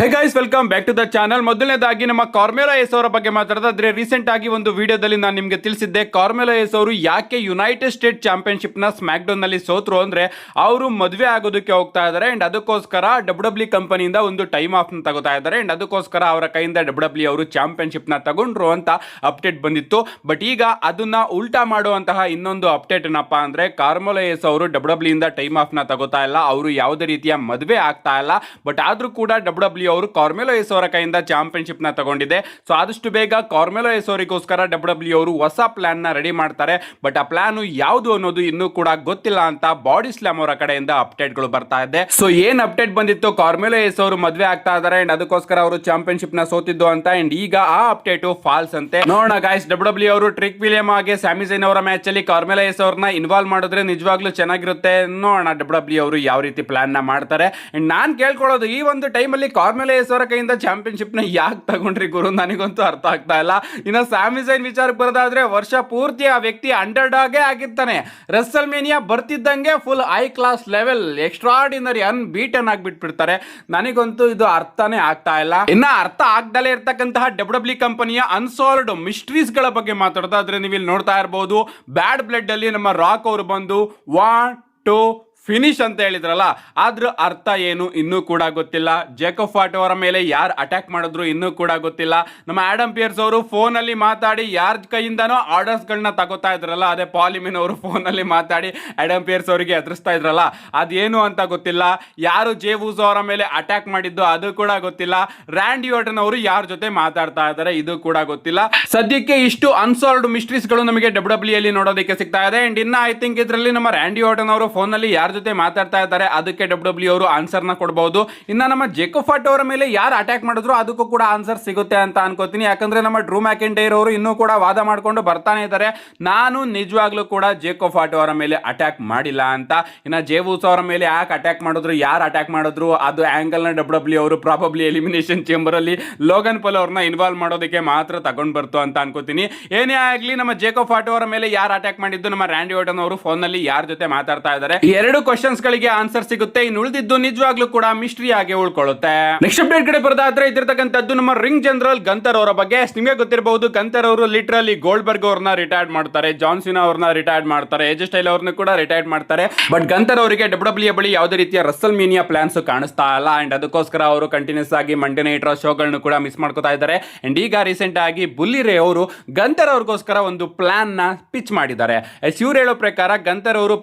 Hey guys, welcome back to the channel. ಮೊದಲನೇದಾಗಿ ನಮ್ಮ ಕಾರ್ಮೆಲೋ S ಅವರ ಬಗ್ಗೆ ಮಾತಾಡೋದಾದ್ರೆ, ರೀಸೆಂಟ್ ಆಗಿ ಒಂದು ವಿಡಿಯೋದಲ್ಲಿ ನಾನು ನಿಮಗೆ ತಿಳಿಸಿದ್ದೆ ಕಾರ್ಮೆಲೋ ಎಸ್ ಅವರು ಯಾಕೆ ಯುನೈಟೆಡ್ ಸ್ಟೇಟ್ ಚಾಂಪಿಯನ್ಶಿಪ್ ನ ಸ್ಮ್ಯಾಕ್ ಡೌನ್ ನಲ್ಲಿ ಸೋತ್ರು ಅಂದ್ರೆ ಅವರು ಮದುವೆ ಆಗೋದಕ್ಕೆ ಹೋಗ್ತಾ ಇದ್ದಾರೆ ಅಂಡ್ ಅದಕ್ಕೋಸ್ಕರ ಡಬ್ಲ್ಯೂ ಕಂಪನಿಯಿಂದ ಒಂದು ಟೈಮ್ ಆಫ್ ನ ತಗೋತಾ ಇದ್ದಾರೆ ಅಂಡ್ ಅದಕ್ಕೋಸ್ಕರ ಅವರ ಕೈಯಿಂದ ಡಬ್ಲ್ಯೂ ಅವರು ಚಾಂಪಿಯನ್ಶಿಪ್ ನ ತಗೊಂಡ್ರು ಅಂತ ಅಪ್ಡೇಟ್ ಬಂದಿತ್ತು. ಬಟ್ ಈಗ ಅದನ್ನ ಉಲ್ಟಾ ಮಾಡುವಂತಹ ಇನ್ನೊಂದು ಅಪ್ಡೇಟ್ ಏನಪ್ಪಾ ಅಂದ್ರೆ, ಕಾರ್ಮೆಲೋ ಎಸ್ ಅವರು ಡಬ್ಲ್ಯೂ ಇಂದ ಟೈಮ್ ಆಫ್ ನ ತಗೋತಾ ಇಲ್ಲ, ಅವರು ಯಾವುದೇ ರೀತಿಯ ಮದುವೆ ಆಗ್ತಾ ಇಲ್ಲ. ಬಟ್ ಆದ್ರೂ ಕೂಡ ಡಬ್ಲ್ಯೂ ಅವರು ಕಾರ್ಮೆಲೋ ಎಸ್ ಅವರ ಕೈಯಿಂದ ಚಾಂಪಿಯನ್ಶಿಪ್ ನ ತಗೊಂಡಿದೆ. ಸೊ ಆದಷ್ಟು ಬೇಗ ಕಾರ್ಮೆಲೋ ಎಸ್ ಅವರಿಗೋಸ್ಕರ ಡಬ್ಲ್ಯೂ ಅವರು ಹೊಸ ಪ್ಲಾನ್ ನ ರೆಡಿ ಮಾಡ್ತಾರೆ. ಬಟ್ ಆ ಪ್ಲಾನ್ ಯಾವುದು ಅನ್ನೋದು ಇನ್ನೂ ಕೂಡ ಗೊತ್ತಿಲ್ಲ ಅಂತ ಬಾಡಿ ಸ್ಲಾಮ್ ಅವರ ಕಡೆಯಿಂದ ಅಪ್ಡೇಟ್ ಗಳು ಬರ್ತಾ ಇದೆ. ಸೊ ಏನ್ ಅಪ್ಡೇಟ್ ಬಂದಿತ್ತು, ಕಾರ್ಮೆಲೋ ಎಸ್ ಅವರು ಮದುವೆ ಆಗ್ತಾ ಇದಾರೆ ಅಂಡ್ ಅದಕ್ಕೋಸ್ಕರ ಅವರು ಚಾಂಪಿಯನ್ಶಿಪ್ ನ ಸೋತಿದ್ದು ಅಂತ. ಅಂಡ್ ಈಗ ಆ ಅಪ್ಡೇಟ್ ಫಾಲ್ಸ್ ಅಂತೆ. ನೋಡೋಣ ಗೈಸ್, ಡಬ್ಲ್ಯೂ ಅವರು ಟ್ರಿಕ್ ವಿಲಿಯಂ ಹಾಗೆ ಸ್ಯಾಮಿ ಝೈನ್ ಅವರ ಮ್ಯಾಚ್ ಅಲ್ಲಿ ಕಾರ್ಮೆಲೋ ಎಸ್ ಅವ್ರನ್ನ ಇನ್ವಾಲ್ವ್ ಮಾಡಿದ್ರೆ ನಿಜವಾಗ್ಲೂ ಚೆನ್ನಾಗಿರುತ್ತೆ. ನೋಡೋಣ ಡಬ್ಲ್ಯೂ ಅವರು ಯಾವ ರೀತಿ ಪ್ಲಾನ್ ನ ಮಾಡ್ತಾರೆ. ಅಂಡ್ ನಾನ್ ಕೇಳ್ಕೊಳ್ಳೋದು, ಈ ಒಂದು ಟೈಮ್ ಅಲ್ಲಿ ಕಾರ್ಮೆಲೋ ಎಸ್ ಅವರ ಕೈಯಿಂದ ಚಾಂಪಿಯನ್ಶಿಪ್ ನ ಯಾಕೆ ತಗೊಂಡ್ರಿ ಗುರು, ನನಗಂತೂ ಅರ್ಥ ಆಗ್ತಾ ಇಲ್ಲ. ಇನ್ನು ಸ್ಯಾಮಿ ಝೈನ್ ವಿಚಾರಕ್ಕೆ ಬರೋದಾದ್ರೆ, ವರ್ಷ ಪೂರ್ತಿ ಆ ವ್ಯಕ್ತಿ ಅಂಡರ್ ಡಾಗೇ ಆಗಿರ್ತಾನೆ. ರೆಸಲ್ ಮೇನಿಯಾ ಬರ್ತಿದ್ದಂಗೆ full high class level extraordinary unbeaten ಆಗ್ಬಿಟ್ಬಿಡ್ತಾರೆ. ನನಗಂತೂ ಇದು ಅರ್ಥನೇ ಆಗ್ತಾ ಇಲ್ಲ. ಇನ್ನ ಅರ್ಥ ಆಗ್ದಲೇ ಇರ್ತಕ್ಕಂತಹ ಡಬ್ಲ್ಯೂ ಕಂಪನಿಯ ಅನ್ಸಾಲ್ವ್ಡ್ ಮಿಸ್ಟ್ರೀಸ್ ಗಳ ಬಗ್ಗೆ ಮಾತಾಡೋದಾದ್ರೆ, ನೀವು ಇಲ್ಲಿ ನೋಡ್ತಾ ಇರಬಹುದು, ಬ್ಯಾಡ್ ಬ್ಲಡ್ ಅಲ್ಲಿ ನಮ್ಮ ರಾಕ್ ಅವರು ಬಂದು 1 2 ಫಿನಿಶ್ ಅಂತ ಹೇಳಿದ್ರಲ್ಲ, ಅದ್ರ ಅರ್ಥ ಏನು ಇನ್ನೂ ಕೂಡ ಗೊತ್ತಿಲ್ಲ. ಜೇಕಬ್ ಫಾಟ್ ಅವರ ಮೇಲೆ ಯಾರು ಅಟ್ಯಾಕ್ ಮಾಡಿದ್ರು ಇನ್ನೂ ಕೂಡ ಗೊತ್ತಿಲ್ಲ. ನಮ್ಮ ಆಡಮ್ ಪಿಯರ್ಸ್ ಅವರು ಫೋನ್ ಅಲ್ಲಿ ಮಾತಾಡಿ ಯಾರ ಕೈಯಿಂದನೋ ಆರ್ಡರ್ಸ್ ಗಳನ್ನ ತಗೋತಾ ಇದ್ರಲ್ಲ, ಅದೇ ಪಾಲಿಮಿನ್ ಅವರು ಫೋನ್ ಅಲ್ಲಿ ಮಾತಾಡಿ ಆಡಮ್ ಪಿಯರ್ಸ್ ಅವರಿಗೆ ಎದುರಿಸ್ತಾ ಇದ್ರಲ್ಲ, ಅದೇನು ಅಂತ ಗೊತ್ತಿಲ್ಲ. ಯಾರು ಜೇವೂಸ್ ಅವರ ಮೇಲೆ ಅಟ್ಯಾಕ್ ಮಾಡಿದ್ದು ಅದು ಕೂಡ ಗೊತ್ತಿಲ್ಲ. ರ್ಯಾಂಡಿ ಆರ್ಟನ್ ಅವರು ಯಾರ ಜೊತೆ ಮಾತಾಡ್ತಾ ಇದ್ದಾರೆ ಇದು ಕೂಡ ಗೊತ್ತಿಲ್ಲ. ಸದ್ಯಕ್ಕೆ ಇಷ್ಟು ಅನ್ಸಾಲ್ವ್ಡ್ ಮಿಸ್ಟ್ರೀಸ್ ಗಳು ನಮಗೆ ಡಬ್ಲ್ಯೂ ಅಲ್ಲಿ ನೋಡೋದಕ್ಕೆ ಸಿಗ್ತಾ ಇದೆ. ಅಂಡ್ ಇನ್ನ ಐ ಥಿಂಕ್ ಇದರಲ್ಲಿ ನಮ್ಮ ರ್ಯಾಂಡಿ ಆರ್ಟನ್ ಅವರು ಫೋನ್ ಅಲ್ಲಿ ಯಾರ ಜೊತೆ ಮಾತಾಡ್ತಾ ಇದ್ದಾರೆ ಅದಕ್ಕೆ ಡಬ್ಲ್ಯೂ ಅವರು ಆನ್ಸರ್ ನ ಕೊಡಬಹುದು. ಇನ್ನ ನಮ್ಮ ಜೇಕಬ್ ಫಾಟ್ ಅವರ ಮೇಲೆ ಯಾರು ಅಟ್ಯಾಕ್ ಮಾಡಿದ್ರು ಅದಕ್ಕೂ ಕೂಡ ಆನ್ಸರ್ ಸಿಗುತ್ತೆ ಅಂತ ಅನ್ಕೋತೀನಿ. ಯಾಕಂದ್ರೆ ನಮ್ಮ ಡ್ರೂ ಮ್ಯಾಕೆಂಟೈರ್ ಅವರು ಇನ್ನೂ ಕೂಡ ವಾದ ಮಾಡ್ಕೊಂಡು ಬರ್ತಾನೆ ಇದ್ದಾರೆ, ನಾನು ನಿಜವಾಗ್ಲೂ ಕೂಡ ಜೇಕಬ್ ಫಾಟ್ ಅವರ ಮೇಲೆ ಅಟ್ಯಾಕ್ ಮಾಡಿಲ್ಲ ಅಂತ. ಇನ್ನ ಜೇವೂಸ್ ಅವರ ಮೇಲೆ ಯಾಕೆ ಅಟ್ಯಾಕ್ ಮಾಡಿದ್ರು, ಯಾರು ಅಟ್ಯಾಕ್ ಮಾಡಿದ್ರು, ಅದು ಆಂಗಲ್ ನ ಡಬ್ಲ್ಯೂ ಅವರು ಪ್ರಾಬಬ್ಲಿ ಎಲಿಮಿನೇಷನ್ ಚೇಂಬರ್ ಅಲ್ಲಿ ಲೋಗನ್ ಪಾಲ್ ಅವ್ರನ್ನ ಇನ್ವಾಲ್ವ್ ಮಾಡೋದಕ್ಕೆ ಮಾತ್ರ ತಗೊಂಡ್ ಬರ್ತು ಅಂತ ಅನ್ಕೋತೀನಿ. ಏನೇ ಆಗ್ಲಿ, ನಮ್ಮ ಜೇಕಬ್ ಫಾಟ್ ಅವರ ಮೇಲೆ ಯಾರು ಅಟ್ಯಾಕ್ ಮಾಡಿದ್ದು, ನಮ್ಮ ರ್ಯಾಂಡಿ ಆರ್ಟನ್ ಅವರು ಫೋನ್ ನಲ್ಲಿ ಯಾರ ಜೊತೆ ಮಾತಾಡ್ತಾ ಇದ್ದಾರೆ, ಎರಡು ಕ್ವಶನ್ಸ್ ಗಳಿಗೆ ಆನ್ಸರ್ ಸಿಗುತ್ತೆ. ಇನ್ನು ಉಳಿದಿದ್ದು ನಿಜವಾಗ್ಲೂ ಕೂಡ ಮಿಸ್ಟ್ರಿ ಆಗಿ ಉಳ್ಕೊಳ್ಳುತ್ತೆ. ನೆಕ್ಸ್ಟ್ ಅಪ್ಡೇಟ್ ಕಡೆ ಬರೋದಾದ್ರೆ, ಇದಿರ್ತಕ್ಕಂಥದ್ದು ನಮ್ಮ ರಿಂಗ್ ಜನರಲ್ ಗಂತರ್ ಅವರ ಬಗ್ಗೆ. ನಿಮಗೆ ಗೊತ್ತಿರಬಹುದು, ಗಂತರ್ ಅವರು ಲಿಟರಲಿ ಗೋಲ್ಡ್ಬರ್ಗ್ ಅವ್ರನ್ನ ರಿಟೈರ್ಡ್ ಮಾಡ್ತಾರೆ, ಜಾನ್ ಸಿನಾ ಅವ್ರನ್ನ ರಿಟೈರ್ಡ್ ಮಾಡ್ತಾರೆ, ಎಜ್ ಸ್ಟೈಲ್ ಅವ್ರನ್ನ ಕೂಡ ರಿಟೈರ್ಡ್ ಮಾಡ್ತಾರೆ. ಬಟ್ ಗಂತರ್ ಅವರಿಗೆ ಡಬ್ಲ್ಯೂ ಬಳಿ ಯಾವುದೇ ರೀತಿಯ ರಸಲ್ ಮೀನಿಯಾ ಪ್ಲಾನ್ಸ್ ಕಾಣಿಸ್ತಾ ಇಲ್ಲ. ಅಂಡ್ ಅದಕ್ಕೋಸ್ಕರ ಅವರು ಕಂಟಿನ್ಯೂಸ್ ಆಗಿ ಮಂಡೇ ನೈಟ್ ರಾ ಶೋಗಳನ್ನು ಕೂಡ ಮಿಸ್ ಮಾಡ್ಕೋತಾ ಇದ್ದಾರೆ. ಅಂಡ್ ಈಗ ರೀಸೆಂಟ್ ಆಗಿ ಬುಲ್ಲಿ ರೇ ಅವರು ಗಂತರ್ ಅವ್ರಿಗೋಸ್ಕರ ಒಂದು ಪ್ಲಾನ್ ನ ಪಿಚ್ ಮಾಡಿದ್ದಾರೆ. ಇವ್ರು ಹೇಳೋ ಪ್ರಕಾರ ಗಂತರ್ ಅವರು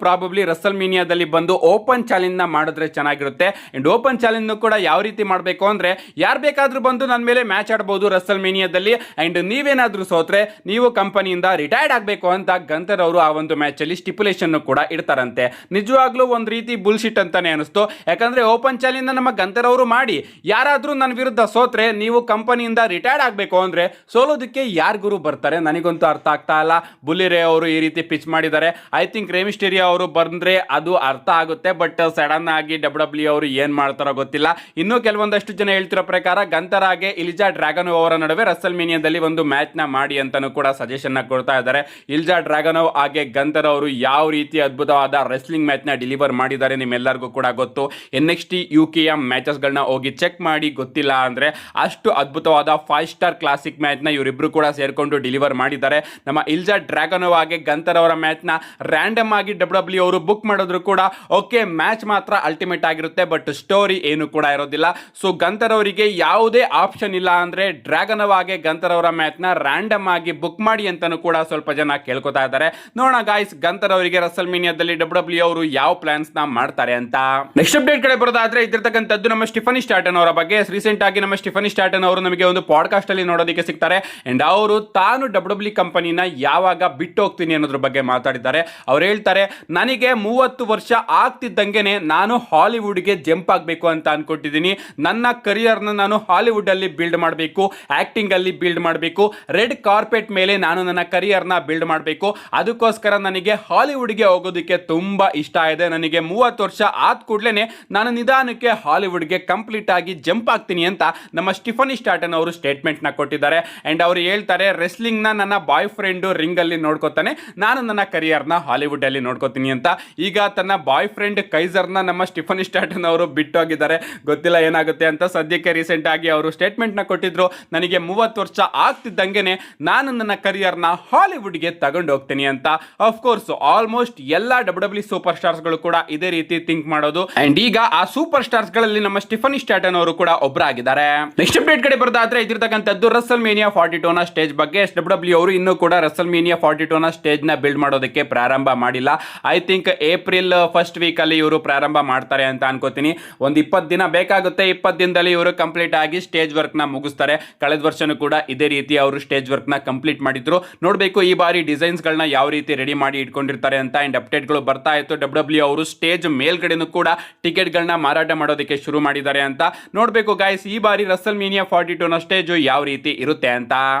ಪ್ರಾಬಬ್ಲಿ ರಸಲ್ ಮೀನಿಯಾದಲ್ಲಿ ಬಂದು ಓಪನ್ ಚಾಲೆಂಜ್ ನ ಮಾಡಿದ್ರೆ ಚೆನ್ನಾಗಿರುತ್ತೆ. ಅಂಡ್ ಓಪನ್ ಚಾಲೆಂಜ್ ಕೂಡ ಯಾವ ರೀತಿ ಮಾಡಬೇಕು ಅಂದ್ರೆ, ಯಾರು ಬೇಕಾದ್ರೂ ಬಂದು ನನ್ನ ಮೇಲೆ ಮ್ಯಾಚ್ ಆಡಬಹುದು ರಸಲ್ ಮೇನಿಯಾದಲ್ಲಿ. ಅಂಡ್ ನೀವೇನಾದ್ರೂ ಸೋತ್ರೆ ನೀವು ಕಂಪನಿಯಿಂದ ರಿಟೈರ್ಡ್ ಆಗಬೇಕು ಅಂತ ಗಂತರ್ ಅವರು ಆ ಒಂದು ಮ್ಯಾಚ್ ಅಲ್ಲಿ ಸ್ಟಿಪ್ಯುಲೇಷನ್ ಕೂಡ ಇಡ್ತಾರಂತೆ. ನಿಜವಾಗ್ಲೂ ಒಂದ್ ರೀತಿ ಬುಲ್ಶಿಟ್ ಅಂತಾನೆ ಅನಿಸ್ತು. ಯಾಕಂದ್ರೆ ಓಪನ್ ಚಾಲೆಂಜ್ ನಮ್ಮ ಗಂತರ್ ಅವರು ಮಾಡಿ, ಯಾರಾದ್ರೂ ನನ್ನ ವಿರುದ್ಧ ಸೋತ್ರೆ ನೀವು ಕಂಪನಿಯಿಂದ ರಿಟೈರ್ಡ್ ಆಗಬೇಕು ಅಂದ್ರೆ ಸೋಲೋದಕ್ಕೆ ಯಾರು ಗುರು ಬರ್ತಾರೆ, ನನಗಂತೂ ಅರ್ಥ ಆಗ್ತಾ ಇಲ್ಲ. ಬುಲ್ಲಿ ರೇ ಅವರು ಈ ರೀತಿ ಪಿಚ್ ಮಾಡಿದ್ದಾರೆ. ಐ ಥಿಂಕ್ ರೇ ಮಿಸ್ಟೀರಿಯೋ ಅವರು ಬಂದ್ರೆ ಅದು ಅರ್ಥ ಆಗುತ್ತೆ. ಬಟ್ ಸಡನ್ ಆಗಿ ಡಬ್ಲ್ಯೂ ಅವರು ಏನ್ ಮಾಡ್ತಾರೋ ಗೊತ್ತಿಲ್ಲ. ಇನ್ನು ಕೆಲವೊಂದಷ್ಟು ಜನ ಹೇಳ್ತಿರೋ ಪ್ರಕಾರ ಗಂತರ್ ಹಾಗೆ ಇಲ್ಜಾ ಡ್ರ್ಯಾಗನೋವ್ ಅವರ ನಡುವೆ ರಸಲ್ ಮೇನಿಯಾದಲ್ಲಿ ಒಂದು ಮ್ಯಾಚ್ ನ ಮಾಡಿ ಅಂತಾನೂ ಕೂಡ ಸಜೆಷನ್ ನ ಕೊಡ್ತಾ ಇದ್ದಾರೆ. ಇಲ್ಜಾ ಡ್ರ್ಯಾಗನೋವ್ ಹಾಗೆ ಗಂತರ್ ಅವರು ಯಾವ ರೀತಿ ಅದ್ಭುತವಾದ ರೆಸ್ಲಿಂಗ್ ಮ್ಯಾಚ್ ನ ಡೆಲಿವರ್ ಮಾಡಿದ್ದಾರೆ ನಿಮ್ಮೆಲ್ಲರಿಗೂ ಕೂಡ ಗೊತ್ತು. NXT UK ಮ್ಯಾಚಸ್ ಗಳನ್ನ ಹೋಗಿ ಚೆಕ್ ಮಾಡಿ, ಗೊತ್ತಿಲ್ಲ ಅಂದ್ರೆ ಅಷ್ಟು ಅದ್ಭುತವಾದ 5 ಸ್ಟಾರ್ ಕ್ಲಾಸಿಕ್ ಮ್ಯಾಚ್ ನ ಇವರಿಬ್ರು ಕೂಡ ಸೇರ್ಕೊಂಡು ಡೆಲಿವರ್ ಮಾಡಿದ್ದಾರೆ. ನಮ್ಮ ಇಲ್ಜಾ ಡ್ರ್ಯಾಗನೋವ್ ಹಾಗೆ ಗಂತರ್ ಅವರ ಮ್ಯಾಚ್ ನ ರ್ಯಾಂಡಮ್ ಆಗಿ ಡಬ್ಲ್ಯೂ ಅವರು ಬುಕ್ ಮಾಡಿದ್ರು ಕೂಡ ಓಕೆ, ಮ್ಯಾಚ್ ಮಾತ್ರ ಅಲ್ಟಿಮೇಟ್ ಆಗಿರುತ್ತೆ, ಬಟ್ ಸ್ಟೋರಿ ಏನು ಕೂಡ ಇರೋದಿಲ್ಲ. ಸೊ ಗಂತರ್ ಅವರಿಗೆ ಯಾವುದೇ ಆಪ್ಷನ್ ಇಲ್ಲ ಅಂದ್ರೆ ಡ್ರ್ಯಾಗನೋವ್ ಹಾಗೆ ಗಂತರ್ ಅವರ ಮ್ಯಾಚ್ ನ ರ್ಯಾಂಡಮ್ ಆಗಿ ಬುಕ್ ಮಾಡಿ ಅಂತಾನೂ ಕೂಡ ಸ್ವಲ್ಪ ಜನ ಕೇಳ್ಕೊತಾ ಇದ್ದಾರೆ. ನೋಡೋಣ ಗಾಯ್ಸ್, ಗಂತರ್ ಅವರಿಗೆ ರಸಲ್ ಮೇನಿಯಾದಲ್ಲಿ ಡಬ್ಲ್ಯೂ ಅವರು ಯಾವ ಪ್ಲಾನ್ಸ್ ನ ಮಾಡ್ತಾರೆ ಅಂತ. ನೆಕ್ಸ್ಟ್ ಅಪ್ಡೇಟ್ ಕಡೆ ಬರೋದಾದ್ರೆ, ಇದಿರ್ತಕ್ಕಂಥದ್ದು ನಮ್ಮ ಸ್ಟಿಫನಿ ಸ್ಟಾರ್ಟನ್ ಅವರ ಬಗ್ಗೆ. ರೀಸೆಂಟ್ ಆಗಿ ನಮ್ಮ ಸ್ಟಿಫನಿ ಸ್ಟಾರ್ಟನ್ ಅವರು ನಮಗೆ ಒಂದು ಪಾಡ್ಕಾಸ್ಟ್ ಅಲ್ಲಿ ನೋಡೋದಕ್ಕೆ ಸಿಗ್ತಾರೆ. ಅಂಡ್ ಅವರು ತಾನು ಡಬ್ಲ್ಯೂ ಕಂಪನಿನ ಯಾವಾಗ ಬಿಟ್ಟು ಹೋಗ್ತೀನಿ ಅನ್ನೋದ್ರ ಬಗ್ಗೆ ಮಾತಾಡಿದ್ದಾರೆ. ಅವ್ರು ಹೇಳ್ತಾರೆ, ನನಗೆ 30 ವರ್ಷ ಆಗ್ತಿದ್ದಂಗೆನೆ ನಾನು ಹಾಲಿವುಡ್ಗೆ ಜಂಪ್ ಆಗಬೇಕು ಅಂತ ಅನ್ಕೊಟ್ಟಿದ್ದೀನಿ. ನನ್ನ ಕರಿಯರ್ನ ನಾನು ಹಾಲಿವುಡ್ ಅಲ್ಲಿ ಬಿಲ್ಡ್ ಮಾಡಬೇಕು, ಆಕ್ಟಿಂಗ್ ಅಲ್ಲಿ ಬಿಲ್ಡ್ ಮಾಡಬೇಕು, ರೆಡ್ ಕಾರ್ಪೆಟ್ ಮೇಲೆ ನಾನು ನನ್ನ ಕರಿಯರ್ನ ಬಿಲ್ಡ್ ಮಾಡಬೇಕು. ಅದಕ್ಕೋಸ್ಕರ ನನಗೆ ಹಾಲಿವುಡ್ಗೆ ಹೋಗೋದಕ್ಕೆ ತುಂಬಾ ಇಷ್ಟ ಇದೆ. ನನಗೆ 30 ವರ್ಷ ಆದ ಕೂಡಲೇ ನಾನು ನಿಧಾನಕ್ಕೆ ಹಾಲಿವುಡ್ಗೆ ಕಂಪ್ಲೀಟ್ ಆಗಿ ಜಂಪ್ ಆಗ್ತೀನಿ ಅಂತ ನಮ್ಮ ಸ್ಟಿಫನಿ ಸ್ಟಾರ್ಟನ್ ಅವರು ಸ್ಟೇಟ್ಮೆಂಟ್ ನ ಕೊಟ್ಟಿದ್ದಾರೆ. ಅಂಡ್ ಅವರು ಹೇಳ್ತಾರೆ, ರೆಸ್ಲಿಂಗ್ ನ ನನ್ನ ಬಾಯ್ ಫ್ರೆಂಡ್ ರಿಂಗ್ ಅಲ್ಲಿ ನೋಡ್ಕೋತಾನೆ, ನಾನು ನನ್ನ ಕರಿಯರ್ನ ಹಾಲಿವುಡ್ ಅಲ್ಲಿ ನೋಡ್ಕೋತೀನಿ ಅಂತ. ಈಗ ತನ್ನ ಬಾಯ್ ಫ್ರೆಂಡ್ ಕೈಸರ್ನ ನಮ್ಮ ಸ್ಟಿಫನಿ ಸ್ಟಾಟನ್ ಅವರು ಬಿಟ್ಟೋಗಿದ್ದಾರೆ. ಗೊತ್ತಿಲ್ಲ ಏನಾಗುತ್ತೆ ಅಂತ. ಸದ್ಯಕ್ಕೆ ರೀಸೆಂಟ್ ಆಗಿ ಅವರು ಸ್ಟೇಟ್ಮೆಂಟ್ನ ಕೊಟ್ಟಿದ್ರು, ನನಗೆ 30 ವರ್ಷ ಆಗ್ತಿದ್ದಂಗೆನೆ ನಾನು ನನ್ನ ಕರಿಯರ್ನ ಹಾಲಿವುಡ್ಗೆ ತಗೊಂಡು ಹೋಗ್ತೀನಿ ಅಂತ. ಅಫ್ಕೋರ್ಸ್ ಆಲ್ಮೋಸ್ಟ್ ಎಲ್ಲ WWE ಸೂಪರ್ ಸ್ಟಾರ್ಸ್ಗಳು ಕೂಡ ಇದೇ ರೀತಿ ಥಿಂಕ್ ಮಾಡೋದು. ಅಂಡ್ ಈಗ ಆ ಸೂಪರ್ ಸ್ಟಾರ್ಸ್ ಗಳಲ್ಲಿ ನಮ್ಮ ಸ್ಟಿಫನಿ ಸ್ಟಾಟನ್ ಅವರು ಕೂಡ ಒಬ್ಬರಾಗಿದ್ದಾರೆ. ನೆಕ್ಸ್ಟ್ ಅಪ್ಡೇಟ್ ಕಡೆ ಬರೋದಾದ್ರೆ ಇದಿರ್ತಕ್ಕಂಥದ್ದು ರಸಲ್ ಮೇನಿಯಾ 42 ನ ಸ್ಟೇಜ್ ಬಗ್ಗೆ. WWE ಅವರು ಇನ್ನೂ ಕೂಡ ರಸಲ್ ಮೇನಿಯಾ 42 ನ ಸ್ಟೇಜ್ ನ ಬಿಲ್ಡ್ ಮಾಡೋದಕ್ಕೆ ಪ್ರಾರಂಭ ಮಾಡಿಲ್ಲ. I think April first week ಅಲ್ಲಿ ಇವರು ಪ್ರಾರಂಭ ಮಾಡ್ತಾರೆ ಅಂತ ಅನ್ಕೋತೀನಿ. ಒಂದು 20 ದಿನ ಬೇಕಾಗುತ್ತೆ. 20 ದಿನದಲ್ಲಿ ಇವರು ಕಂಪ್ಲೀಟ್ ಆಗಿ ಸ್ಟೇಜ್ ವರ್ಕ್ ನ ಮುಗಿಸ್ತಾರೆ. ಕಳೆದ ವರ್ಷನೂ ಕೂಡ ಇದೇ ರೀತಿ ಅವರು ಸ್ಟೇಜ್ ವರ್ಕ್ ನ ಕಂಪ್ಲೀಟ್ ಮಾಡಿದ್ರು. ನೋಡ್ಬೇಕು ಈ ಬಾರಿ ಡಿಸೈನ್ಸ್ ಗಳನ್ನ ಯಾವ ರೀತಿ ರೆಡಿ ಮಾಡಿ ಇಟ್ಕೊಂಡಿರ್ತಾರೆ ಅಂತ. ಅಂಡ್ ಅಪ್ಡೇಟ್ ಗಳು ಬರ್ತಾ ಇತ್ತು. WWE ಅವರು ಸ್ಟೇಜ್ ಮೇಲ್ಗಡೆನೂ ಕೂಡ ಟಿಕೆಟ್ ಗಳನ್ನ ಮಾರಾಟ ಮಾಡೋದಕ್ಕೆ ಶುರು ಮಾಡಿದ್ದಾರೆ ಅಂತ. ನೋಡ್ಬೇಕು ಗೈಸ್ ಈ ಬಾರಿ ರಸಲ್ ಮೇನಿಯಾ 42 ನ ಸ್ಟೇಜ್ ಯಾವ ರೀತಿ ಇರುತ್ತೆ ಅಂತ.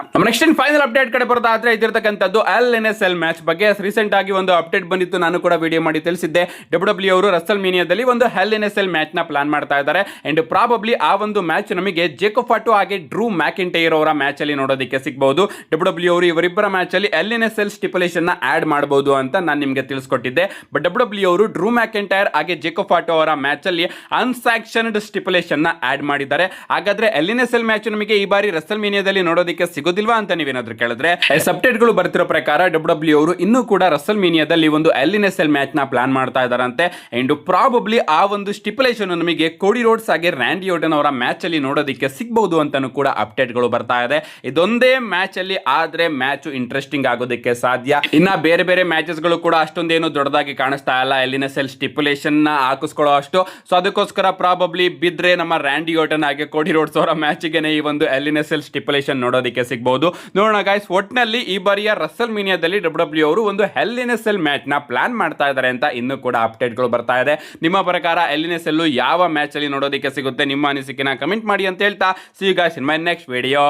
ನೆಕ್ಸ್ಟ್ ಫೈನಲ್ ಅಪ್ಡೇಟ್ ಕಡೆ ಬರೋದಾದ್ರೆ ಇದಿರ್ತಕ್ಕಂಥದ್ದು LNSL ಮ್ಯಾಚ್ ಬಗ್ಗೆ. ರೀಸೆಂಟ್ ಆಗಿ ಒಂದು ಅಪ್ಡೇಟ್ ಬಂದಿತ್ತು, ನಾನು ಕೂಡ ವಿಡಿಯೋ ಮಾಡಿ ತಿಳಿಸಿದ್ದೆ. WWE ಅವರು ರಸಲ್ ಮೇನಿಯಾದಲ್ಲಿ ಒಂದು LNSL ಮ್ಯಾಚ್ ನ ಪ್ಲಾನ್ ಮಾಡ್ತಾ ಇದ್ದಾರೆ. ಅಂಡ್ ಪ್ರಾಬಬ್ಲಿ ಆ ಒಂದು ಮ್ಯಾಚ್ ನಮಗೆ ಜೇಕೋಬ್ ಫಾಟೋ ಹಾಗೆ ಡ್ರೂ ಮ್ಯಾಕಿಂಟೈರ್ ಅವರ ಮ್ಯಾಚ್ ಅಲ್ಲಿ ನೋಡೋದಕ್ಕೆ ಸಿಗಬಹುದು. WWE ಅವರು ಇವರಿಬ್ಬರ ಮ್ಯಾಚ್ ಅಲ್ಲಿ LNSL ಸ್ಟಿಪುಲೇಷನ್ ನ ಆಡ್ ಮಾಡಬಹುದು ಅಂತ ನಾನು ನಿಮಗೆ ತಿಳಿಸ್ಕೊಟ್ಟಿದ್ದೆ. ಬಟ್ WWE ಅವರು ಡ್ರೂ ಮ್ಯಾಕಿಂಟೈರ್ ಹಾಗೆ ಜೇಕೋಬ್ ಫಾಟೋ ಅವರ ಮ್ಯಾಚ್ ಅಲ್ಲಿ ಅನ್ಸ್ಯಾಕ್ಷನ್ಡ್ ಸ್ಟಿಪುಲೇಷನ್ ನ ಆಡ್ ಮಾಡಿದ್ದಾರೆ. ಹಾಗಾದ್ರೆ LNSL ಮ್ಯಾಚ್ ನಮಗೆ ಈ ಬಾರಿ ರಸಲ್ ಮೇನಿಯಾದಲ್ಲಿ ನೋಡೋದಕ್ಕೆ ಸಿಗೋದಿಲ್ವಾ ಅಂತ ನೀವೇನಾದ್ರೂ ಕೇಳಿದ್ರೆ, ಅಪ್ಡೇಟ್ ಗಳು ಬರ್ತಿರೋ ಪ್ರಕಾರ WWE ಅವರು ಇನ್ನೂ ಕೂಡ ರಸಲ್ ಮೇನಿಯಾದಲ್ಲಿ ಒಂದು LNSL ಮ್ಯಾಚ್ ನ ಪ್ಲಾನ್ ಮಾಡ್ತಾ ಇದ್ದಾರಂತೆ. ಅಂಡ್ ಪ್ರಾಬಬ್ಲಿ ಆ ಒಂದು ಸ್ಟಿಪುಲೇಷನ್ ನಮಗೆ ಕೋಡಿ ರೋಡ್ಸ್ ಹಾಗೆ ರ್ಯಾಂಡಿ ಓರ್ಟನ್ ಅವರ ಮ್ಯಾಚ್ ಅಲ್ಲಿ ನೋಡೋದಕ್ಕೆ ಸಿಗಬಹುದು ಅಂತಾನೂ ಕೂಡ ಅಪ್ಡೇಟ್ ಗಳು ಬರ್ತಾ ಇದೆ. ಇದೊಂದೇ ಮ್ಯಾಚ್ ಅಲ್ಲಿ ಆದ್ರೆ ಮ್ಯಾಚ್ ಇಂಟ್ರೆಸ್ಟಿಂಗ್ ಆಗೋದಕ್ಕೆ ಸಾಧ್ಯ. ಇನ್ನ ಬೇರೆ ಬೇರೆ ಮ್ಯಾಚಸ್ ಗಳು ಕೂಡ ಅಷ್ಟೊಂದೇನು ದೊಡ್ಡದಾಗಿ ಕಾಣಿಸ್ತಾ ಇಲ್ಲ LNSL ಸ್ಟಿಪುಲೇಷನ್ ನ ಹಾಕಿಸ್ಕೊಳ್ಳೋ ಅಷ್ಟು. ಸೊ ಅದಕ್ಕೋಸ್ಕರ ಪ್ರಾಬಬ್ಲಿ ಬಿದ್ರೆ ನಮ್ಮ ರ್ಯಾಂಡಿ ಓರ್ಟನ್ ಹಾಗೆ ಕೋಡಿ ರೋಡ್ಸ್ ಅವರ ಮ್ಯಾಚ್ ಗೆ ಈ ಒಂದು LNSL ಸ್ಟಿಪುಲೇಷನ್ ನೋಡೋದಕ್ಕೆ ಸಿಗಬಹುದು. ನೋಡೋಣ ಗೈಸ್, ಒಟ್ನಲ್ಲಿ ಈ ಬಾರಿಯ ರಸಲ್ ಮೇನಿಯಾದಲ್ಲಿ WWE ಅವರು ಒಂದು LNSL ಮ್ಯಾಚ್ ನ ಪ್ಲಾನ್ ಮಾಡ್ತಾ ಇದ್ದಾರೆ ಅಂತ ಇನ್ನೂ ಕೂಡ ಅಪ್ಡೇಟ್ ಗಳು ಬರ್ತಾ ಇದೆ. ನಿಮ್ಮ ಪ್ರಕಾರ LNSL ಯಾವ ಮ್ಯಾಚ್ ಅಲ್ಲಿ ನೋಡೋದಕ್ಕೆ ಸಿಗುತ್ತೆ? ನಿಮ್ಮ ಅನಿಸಿಕೆನ ಕಮೆಂಟ್ ಮಾಡಿ ಅಂತ ಹೇಳ್ತಾ, see you guys in my next video.